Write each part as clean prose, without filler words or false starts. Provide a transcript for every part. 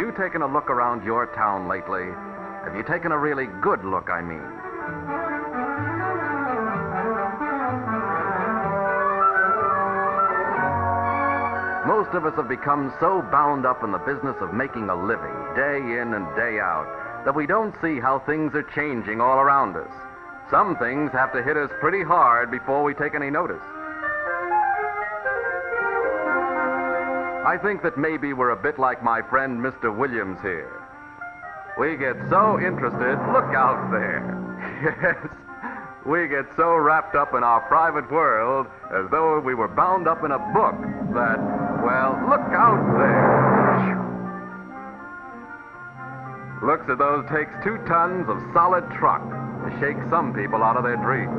you taken a look around your town lately? Have you taken a really good look, I mean? Most of us have become so bound up in the business of making a living, day in and day out, that we don't see how things are changing all around us. Some things have to hit us pretty hard before we take any notice. I think that maybe we're a bit like my friend Mr. Williams here. We get so interested, look out there. Yes, we get so wrapped up in our private world as though we were bound up in a book that, well, look out there. Looks as though it takes 2 tons of solid truck to shake some people out of their dreams.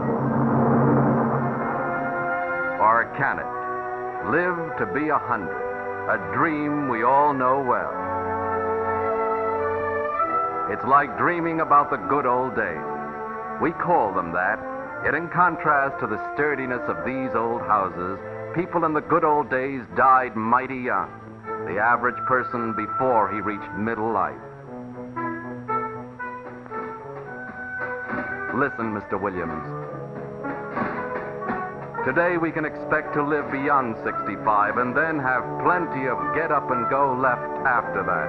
Or can it? Live to be 100. A dream we all know well. It's like dreaming about the good old days. We call them that, yet in contrast to the sturdiness of these old houses, people in the good old days died mighty young, the average person before he reached middle life. Listen, Mr. Williams. Today we can expect to live beyond 65 and then have plenty of get up and go left after that.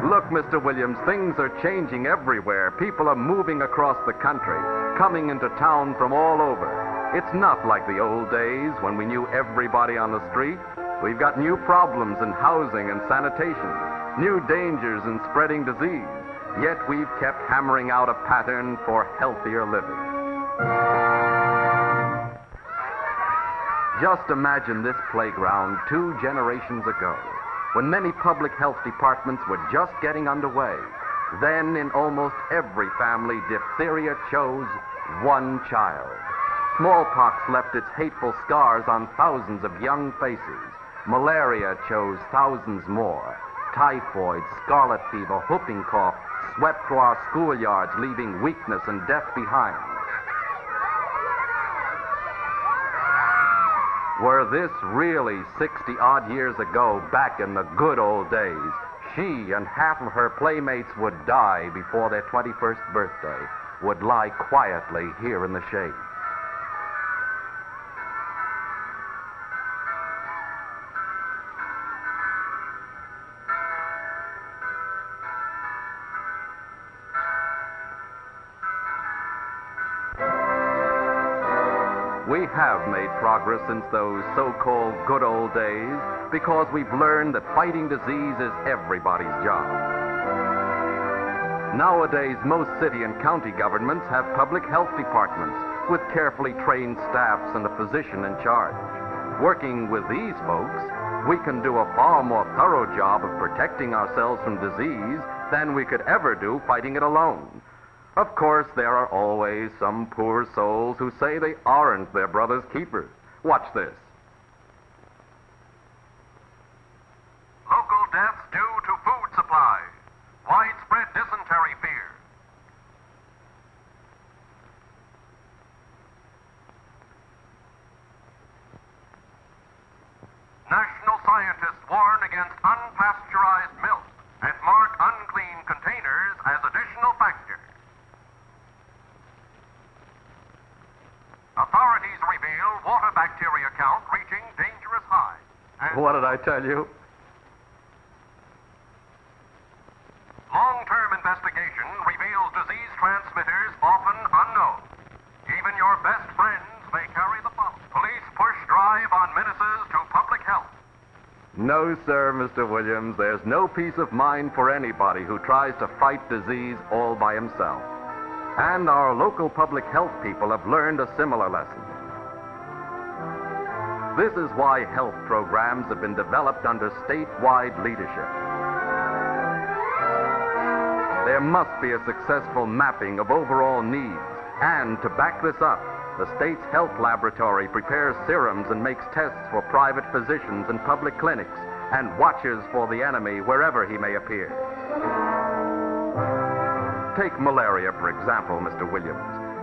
Look, Mr. Williams, things are changing everywhere. People are moving across the country, coming into town from all over. It's not like the old days when we knew everybody on the street. We've got new problems in housing and sanitation, new dangers in spreading disease. Yet we've kept hammering out a pattern for healthier living. Just imagine this playground 2 generations ago, when many public health departments were just getting underway. Then in almost every family, diphtheria chose 1 child. Smallpox left its hateful scars on thousands of young faces. Malaria chose thousands more. Typhoid, scarlet fever, whooping cough swept through our schoolyards, leaving weakness and death behind. Were this really 60-odd years ago, back in the good old days, she and half of her playmates would die before their 21st birthday, would lie quietly here in the shade. We have made progress since those so-called good old days because we've learned that fighting disease is everybody's job. Nowadays, most city and county governments have public health departments with carefully trained staffs and a physician in charge. Working with these folks, we can do a far more thorough job of protecting ourselves from disease than we could ever do fighting it alone. Of course, there are always some poor souls who say they aren't their brother's keepers. Watch this. Local deaths due to food supply. Widespread dysentery fear. National scientists warn against unpasteurized milk and mark unclean containers as additional factors. Authorities reveal water bacteria count reaching dangerous highs. What did I tell you? Long-term investigation reveals disease transmitters often unknown. Even your best friends may carry the pollen. Police push drive on menaces to public health. No, sir, Mr. Williams. There's no peace of mind for anybody who tries to fight disease all by himself. And our local public health people have learned a similar lesson. This is why health programs have been developed under statewide leadership. There must be a successful mapping of overall needs, and to back this up, the state's health laboratory prepares serums and makes tests for private physicians and public clinics, and watches for the enemy wherever he may appear. Take malaria, for example, Mr. Williams.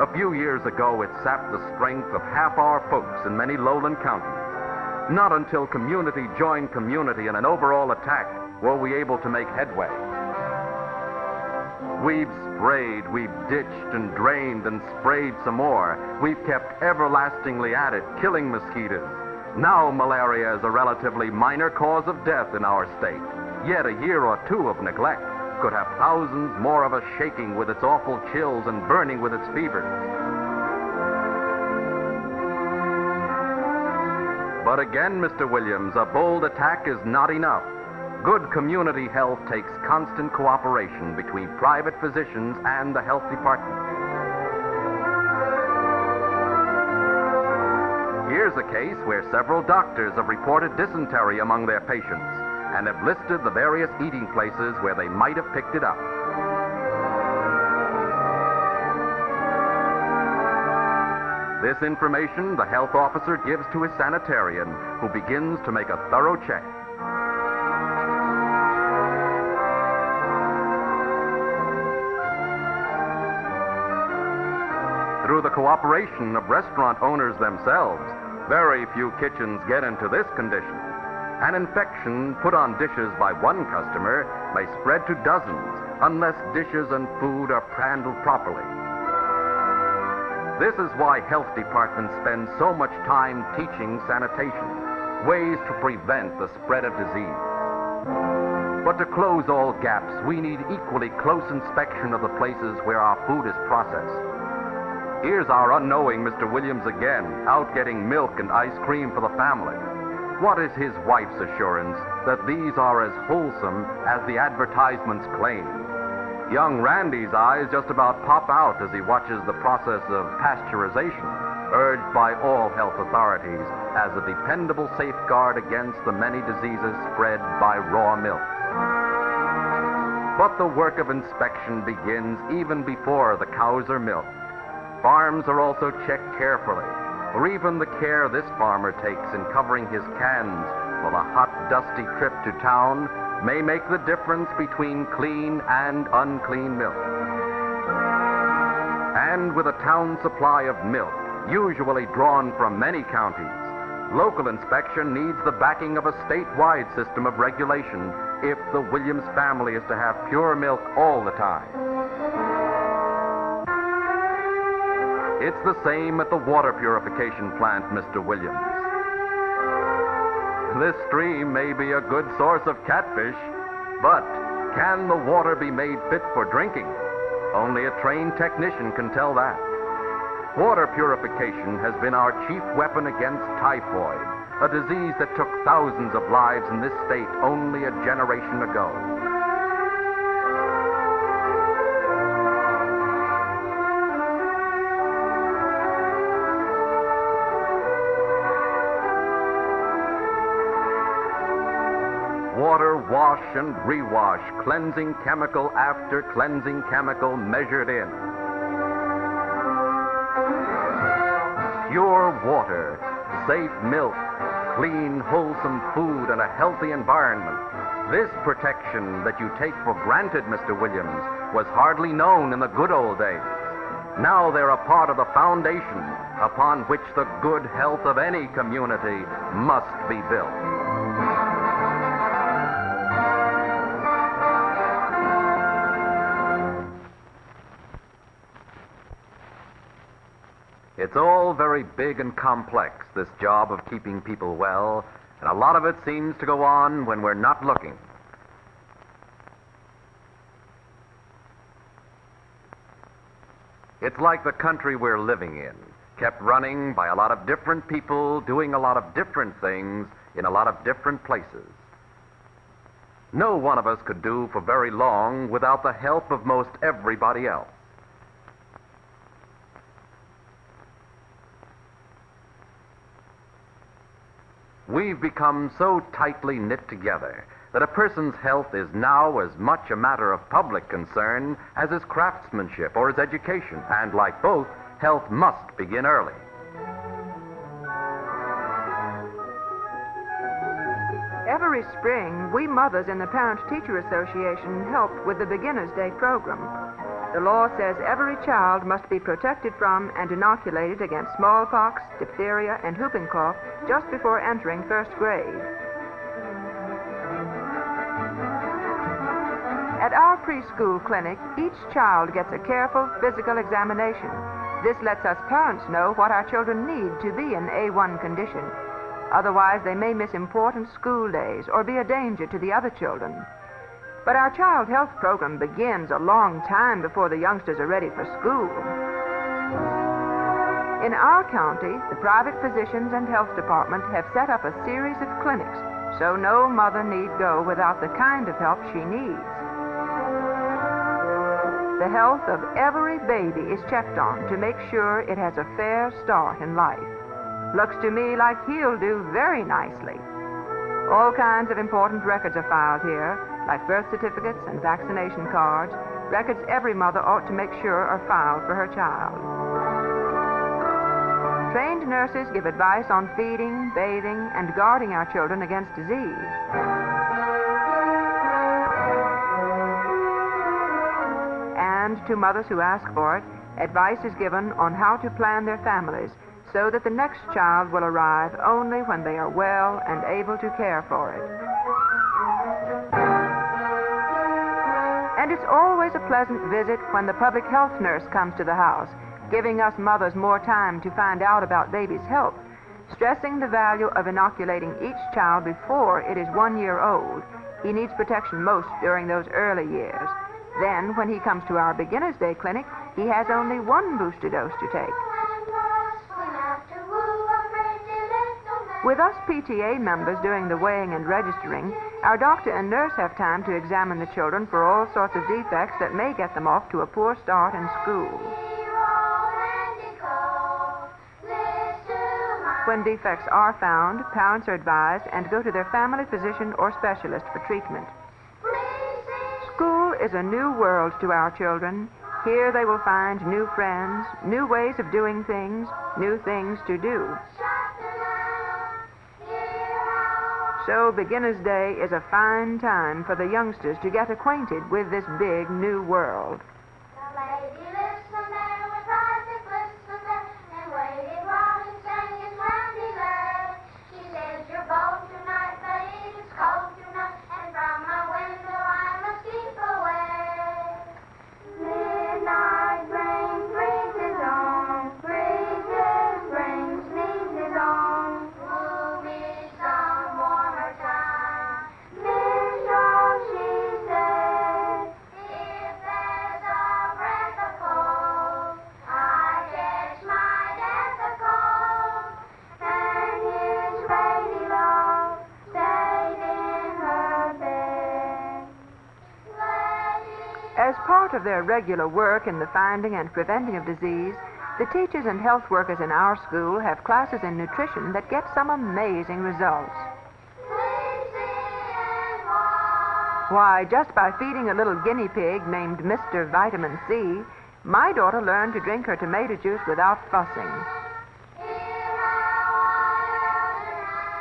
A few years ago, it sapped the strength of half our folks in many lowland counties. Not until community joined community in an overall attack were we able to make headway. We've sprayed, we've ditched and drained and sprayed some more. We've kept everlastingly at it, killing mosquitoes. Now malaria is a relatively minor cause of death in our state. Yet a year or two of neglect could have thousands more of us shaking with its awful chills and burning with its fevers. But again, Mr. Williams, a bold attack is not enough. Good community health takes constant cooperation between private physicians and the health department. Here's a case where several doctors have reported dysentery among their patients and have listed the various eating places where they might have picked it up. This information the health officer gives to his sanitarian, who begins to make a thorough check. Through the cooperation of restaurant owners themselves, very few kitchens get into this condition. An infection put on dishes by one customer may spread to dozens unless dishes and food are handled properly. This is why health departments spend so much time teaching sanitation, ways to prevent the spread of disease. But to close all gaps, we need equally close inspection of the places where our food is processed. Here's our unknowing Mr. Williams again, out getting milk and ice cream for the family. What is his wife's assurance that these are as wholesome as the advertisements claim? Young Randy's eyes just about pop out as he watches the process of pasteurization, urged by all health authorities as a dependable safeguard against the many diseases spread by raw milk. But the work of inspection begins even before the cows are milked. Farms are also checked carefully, or even the care this farmer takes in covering his cans for the hot, dusty trip to town may make the difference between clean and unclean milk. And with a town supply of milk, usually drawn from many counties, local inspection needs the backing of a statewide system of regulation if the Williams family is to have pure milk all the time. It's the same at the water purification plant, Mr. Williams. This stream may be a good source of catfish, but can the water be made fit for drinking? Only a trained technician can tell that. Water purification has been our chief weapon against typhoid, a disease that took thousands of lives in this state only a generation ago. Water wash and rewash, cleansing chemical after cleansing chemical measured in. Pure water, safe milk, clean, wholesome food, and a healthy environment. This protection that you take for granted, Mr. Williams, was hardly known in the good old days. Now they're a part of the foundation upon which the good health of any community must be built. It's all very big and complex, this job of keeping people well, and a lot of it seems to go on when we're not looking. It's like the country we're living in, kept running by a lot of different people doing a lot of different things in a lot of different places. No one of us could do for very long without the help of most everybody else. We've become so tightly knit together that a person's health is now as much a matter of public concern as his craftsmanship or his education, and like both, health must begin early. Every spring, we mothers in the Parent-Teacher Association help with the Beginner's Day program. The law says every child must be protected from and inoculated against smallpox, diphtheria, and whooping cough just before entering first grade. At our preschool clinic, each child gets a careful physical examination. This lets us parents know what our children need to be in A1 condition. Otherwise, they may miss important school days or be a danger to the other children. But our child health program begins a long time before the youngsters are ready for school. In our county, the private physicians and health department have set up a series of clinics, so no mother need go without the kind of help she needs. The health of every baby is checked on to make sure it has a fair start in life. Looks to me like he'll do very nicely. All kinds of important records are filed here, like birth certificates and vaccination cards, records every mother ought to make sure are filed for her child. Trained nurses give advice on feeding, bathing, and guarding our children against disease. And to mothers who ask for it, advice is given on how to plan their families so that the next child will arrive only when they are well and able to care for it. And it's always a pleasant visit when the public health nurse comes to the house, giving us mothers more time to find out about baby's health, stressing the value of inoculating each child before it is 1 year old. He needs protection most during those early years. Then, when he comes to our Beginner's Day clinic, he has only one booster dose to take. With us PTA members doing the weighing and registering, our doctor and nurse have time to examine the children for all sorts of defects that may get them off to a poor start in school. When defects are found, parents are advised and go to their family physician or specialist for treatment. School is a new world to our children. Here they will find new friends, new ways of doing things, new things to do. So Beginner's Day is a fine time for the youngsters to get acquainted with this big new world. As part of their regular work in the finding and preventing of disease, the teachers and health workers in our school have classes in nutrition that get some amazing results. Why, just by feeding a little guinea pig named Mr. Vitamin C, my daughter learned to drink her tomato juice without fussing.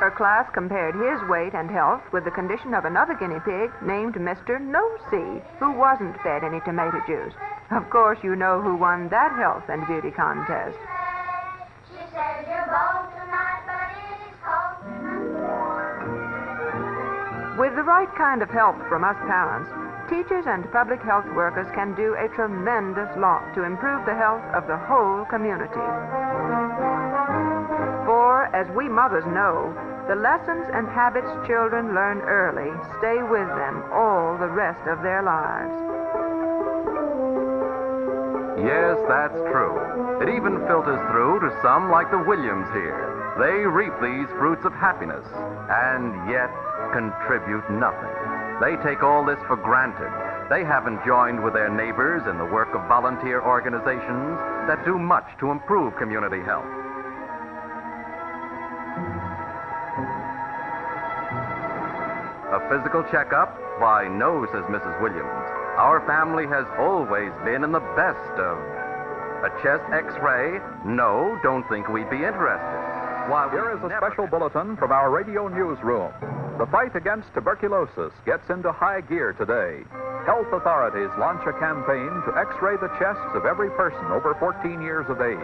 Her class compared his weight and health with the condition of another guinea pig named Mr. No C, who wasn't fed any tomato juice. Of course, you know who won that health and beauty contest. She says you're bold tonight, but it is cold tonight. With the right kind of help from us parents, teachers and public health workers can do a tremendous lot to improve the health of the whole community. For, as we mothers know, the lessons and habits children learn early stay with them all the rest of their lives. Yes, that's true. It even filters through to some like the Williams here. They reap these fruits of happiness and yet contribute nothing. They take all this for granted. They haven't joined with their neighbors in the work of volunteer organizations that do much to improve community health. A physical checkup? Why, no, says Mrs. Williams. Our family has always been in the best of. A chest x-ray? No, don't think we'd be interested. Why, here is a special bulletin from our radio newsroom. The fight against tuberculosis gets into high gear today. health authorities launch a campaign to x-ray the chests of every person over 14 years of age.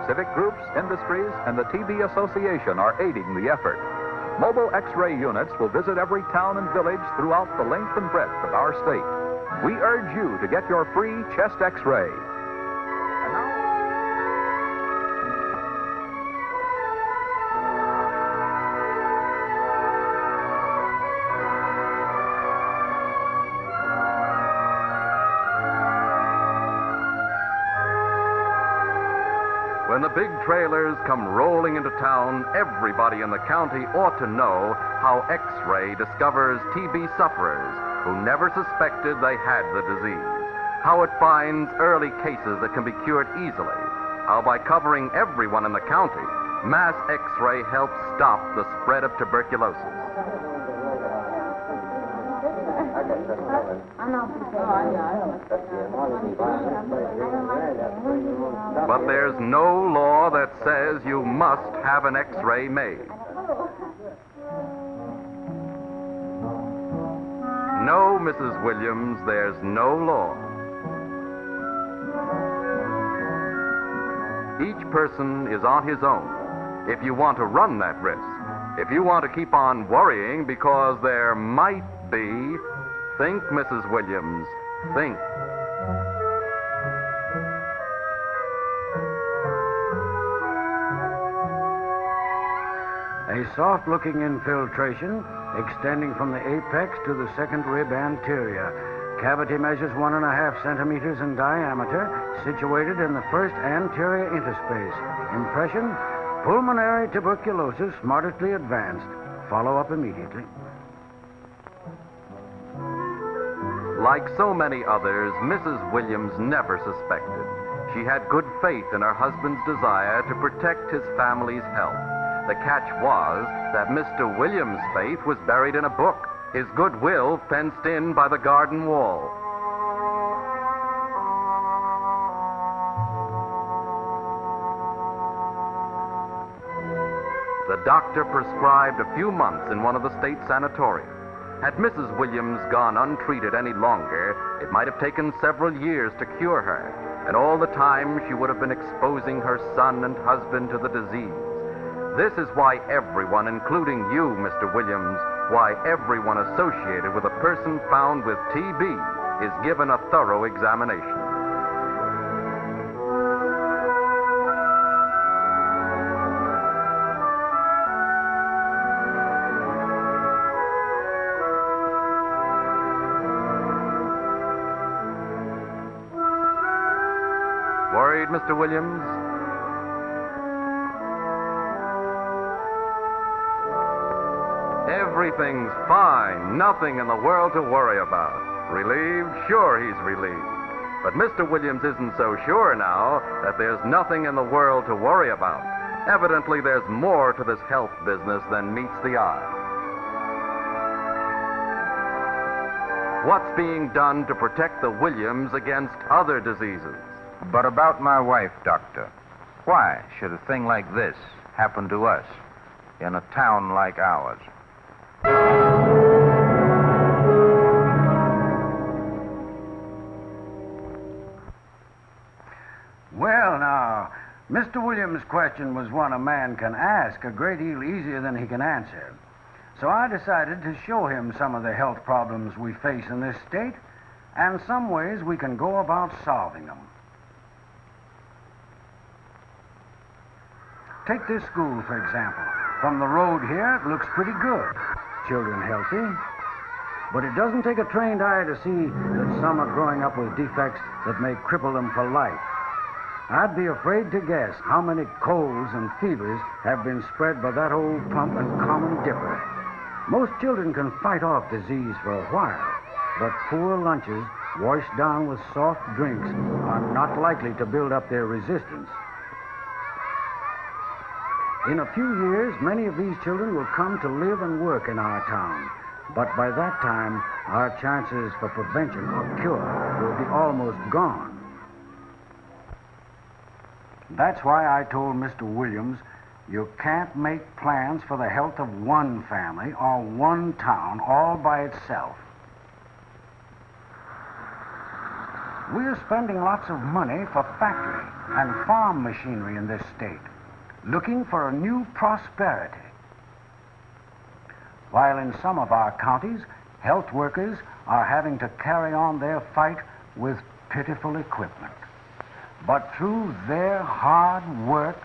Civic groups, industries, and the TB Association are aiding the effort. Mobile x-ray units will visit every town and village throughout the length and breadth of our state. We urge you to get your free chest x-ray. And now, when the big trailers come rolling into town, everybody in the county ought to know how X-ray discovers TB sufferers who never suspected they had the disease, how it finds early cases that can be cured easily, how by covering everyone in the county, mass X-ray helps stop the spread of tuberculosis. But there's no law that says you must have an X-ray made. No, Mrs. Williams, there's no law. Each person is on his own. If you want to run that risk, if you want to keep on worrying because there might be, think, Mrs. Williams, think. A soft-looking infiltration extending from the apex to the second rib anterior. Cavity measures 1.5 centimeters in diameter, situated in the first anterior interspace. Impression, pulmonary tuberculosis moderately advanced. Follow up immediately. Like so many others, Mrs. Williams never suspected. She had good faith in her husband's desire to protect his family's health. The catch was that Mr. Williams' faith was buried in a book, his goodwill fenced in by the garden wall. The doctor prescribed a few months in one of the state sanatoria. Had Mrs. Williams gone untreated any longer, it might have taken several years to cure her, and all the time she would have been exposing her son and husband to the disease. This is why everyone, including you, Mr. Williams, why everyone associated with a person found with TB is given a thorough examination. Worried, Mr. Williams? Everything's fine. Nothing in the world to worry about. Relieved? Sure, he's relieved. But Mr. Williams isn't so sure now that there's nothing in the world to worry about. Evidently, there's more to this health business than meets the eye. What's being done to protect the Williams against other diseases? But about my wife, Doctor. Why should a thing like this happen to us in a town like ours? Well, now, Mr. Williams' question was one a man can ask a great deal easier than he can answer. So I decided to show him some of the health problems we face in this state and some ways we can go about solving them. Take this school, for example. From the road here, it looks pretty good. Children healthy. But it doesn't take a trained eye to see that some are growing up with defects that may cripple them for life. I'd be afraid to guess how many colds and fevers have been spread by that old pump and common dipper. Most children can fight off disease for a while, but poor lunches washed down with soft drinks are not likely to build up their resistance. In a few years, many of these children will come to live and work in our town. But by that time, our chances for prevention or cure will be almost gone. That's why I told Mr. Williams, you can't make plans for the health of one family or one town all by itself. We're spending lots of money for factory and farm machinery in this state, looking for a new prosperity. While in some of our counties, health workers are having to carry on their fight with pitiful equipment. But through their hard work,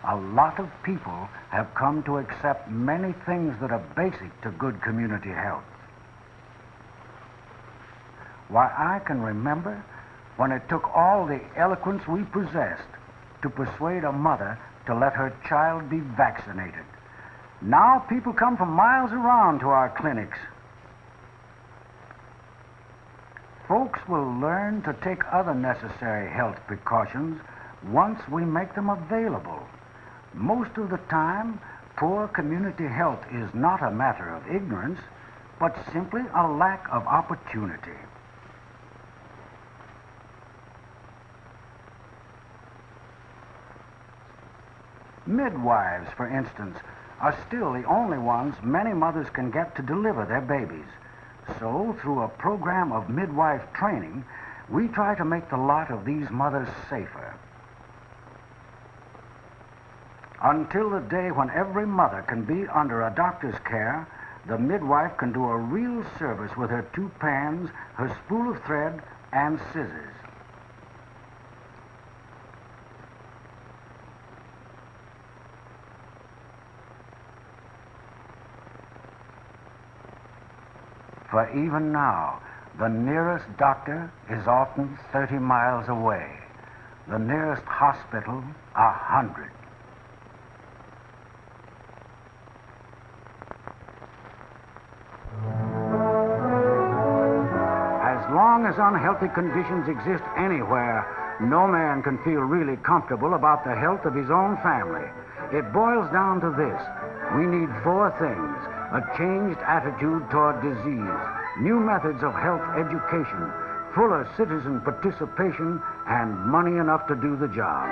a lot of people have come to accept many things that are basic to good community health. Why, I can remember when it took all the eloquence we possessed to persuade a mother to let her child be vaccinated. Now people come from miles around to our clinics. Folks will learn to take other necessary health precautions once we make them available. Most of the time, poor community health is not a matter of ignorance, but simply a lack of opportunity. Midwives, for instance, are still the only ones many mothers can get to deliver their babies. So, through a program of midwife training, we try to make the lot of these mothers safer. Until the day when every mother can be under a doctor's care, the midwife can do a real service with her 2 pans, her spool of thread, and scissors. For even now, the nearest doctor is often 30 miles away. The nearest hospital, 100. As long as unhealthy conditions exist anywhere, no man can feel really comfortable about the health of his own family. It boils down to this. We need 4 things: a changed attitude toward disease, new methods of health education, fuller citizen participation, and money enough to do the job.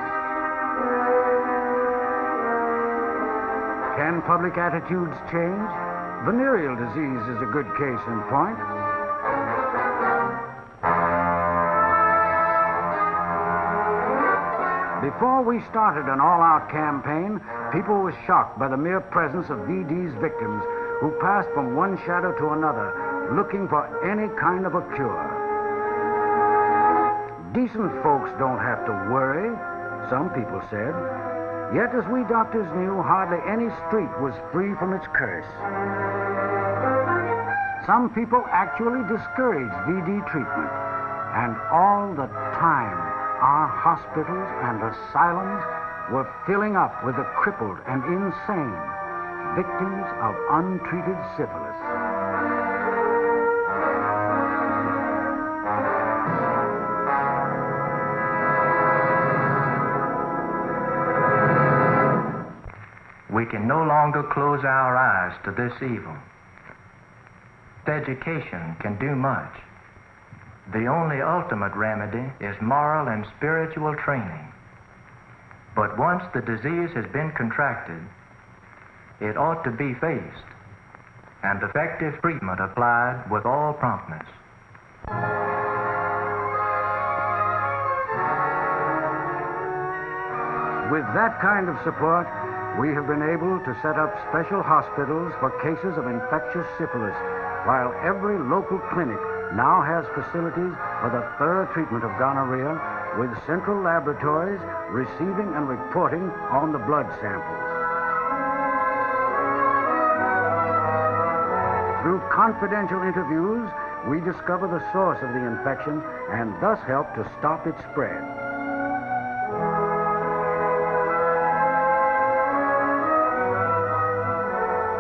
Can public attitudes change? Venereal disease is a good case in point. Before we started an all-out campaign, people were shocked by the mere presence of VD's victims who passed from one shadow to another, looking for any kind of a cure. Decent folks don't have to worry, some people said. Yet, as we doctors knew, hardly any street was free from its curse. Some people actually discouraged VD treatment, and all the time, our hospitals and asylums were filling up with the crippled and insane, victims of untreated syphilis. We can no longer close our eyes to this evil. Education can do much. The only ultimate remedy is moral and spiritual training. But once the disease has been contracted, it ought to be faced and effective treatment applied with all promptness. With that kind of support, we have been able to set up special hospitals for cases of infectious syphilis, while every local clinic now has facilities for the thorough treatment of gonorrhea, with central laboratories receiving and reporting on the blood samples. Through confidential interviews, we discover the source of the infection and thus help to stop its spread.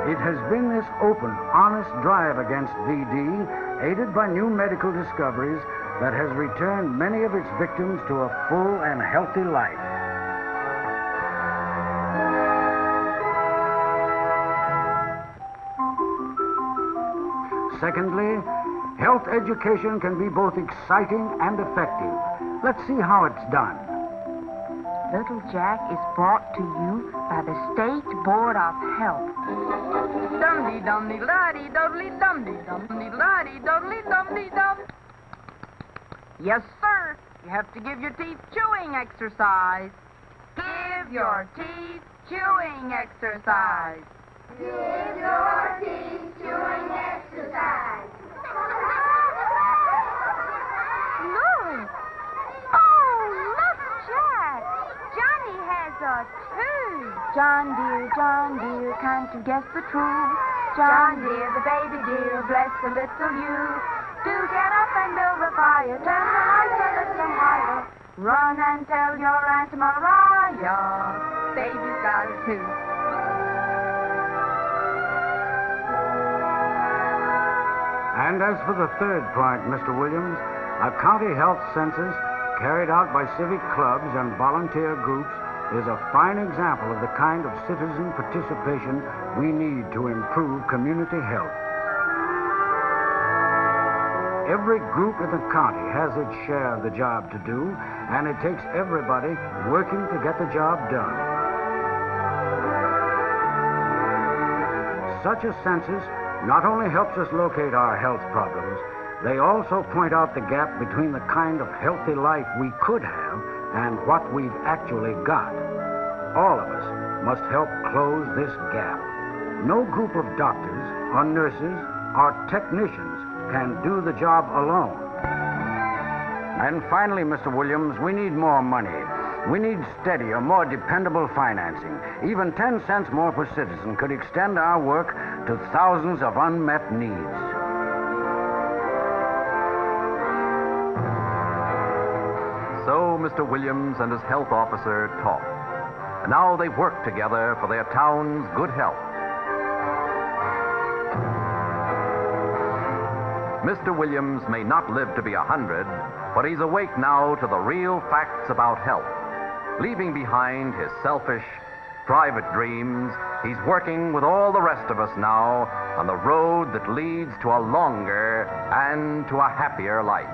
It has been this open, honest drive against VD, aided by new medical discoveries, that has returned many of its victims to a full and healthy life. Secondly, health education can be both exciting and effective. Let's see how it's done. Little Jack is brought to you by the State Board of Health. Dum-dee-dum-dee-la-dee-dum-dee-dum-dee-dum-dee-la-dee-dum-dee-dum-dee-dum. Yes, sir. You have to give your teeth chewing exercise. Give your teeth chewing exercise. Give your teeth chewing exercise. Look. Oh, look, Jack. Johnny has a tooth. John dear, can't you guess the truth? John dear, the baby dear, bless the little you. Do get up and build the fire, turn the lights a little higher. Run and tell your Aunt Mariah, baby's got a tooth. And as for the third point, Mr. Williams, a county health census carried out by civic clubs and volunteer groups is a fine example of the kind of citizen participation we need to improve community health. Every group in the county has its share of the job to do, and it takes everybody working to get the job done. Such a census not only helps us locate our health problems, they also point out the gap between the kind of healthy life we could have and what we've actually got. All of us must help close this gap. No group of doctors or nurses or technicians can do the job alone. And finally, Mr. Williams, we need more money. We need steadier, more dependable financing. Even 10 cents more per citizen could extend our work to thousands of unmet needs. So Mr. Williams and his health officer talked. And now they work together for their town's good health. Mr. Williams may not live to be 100, but he's awake now to the real facts about health. Leaving behind his selfish, private dreams, he's working with all the rest of us now on the road that leads to a longer and to a happier life.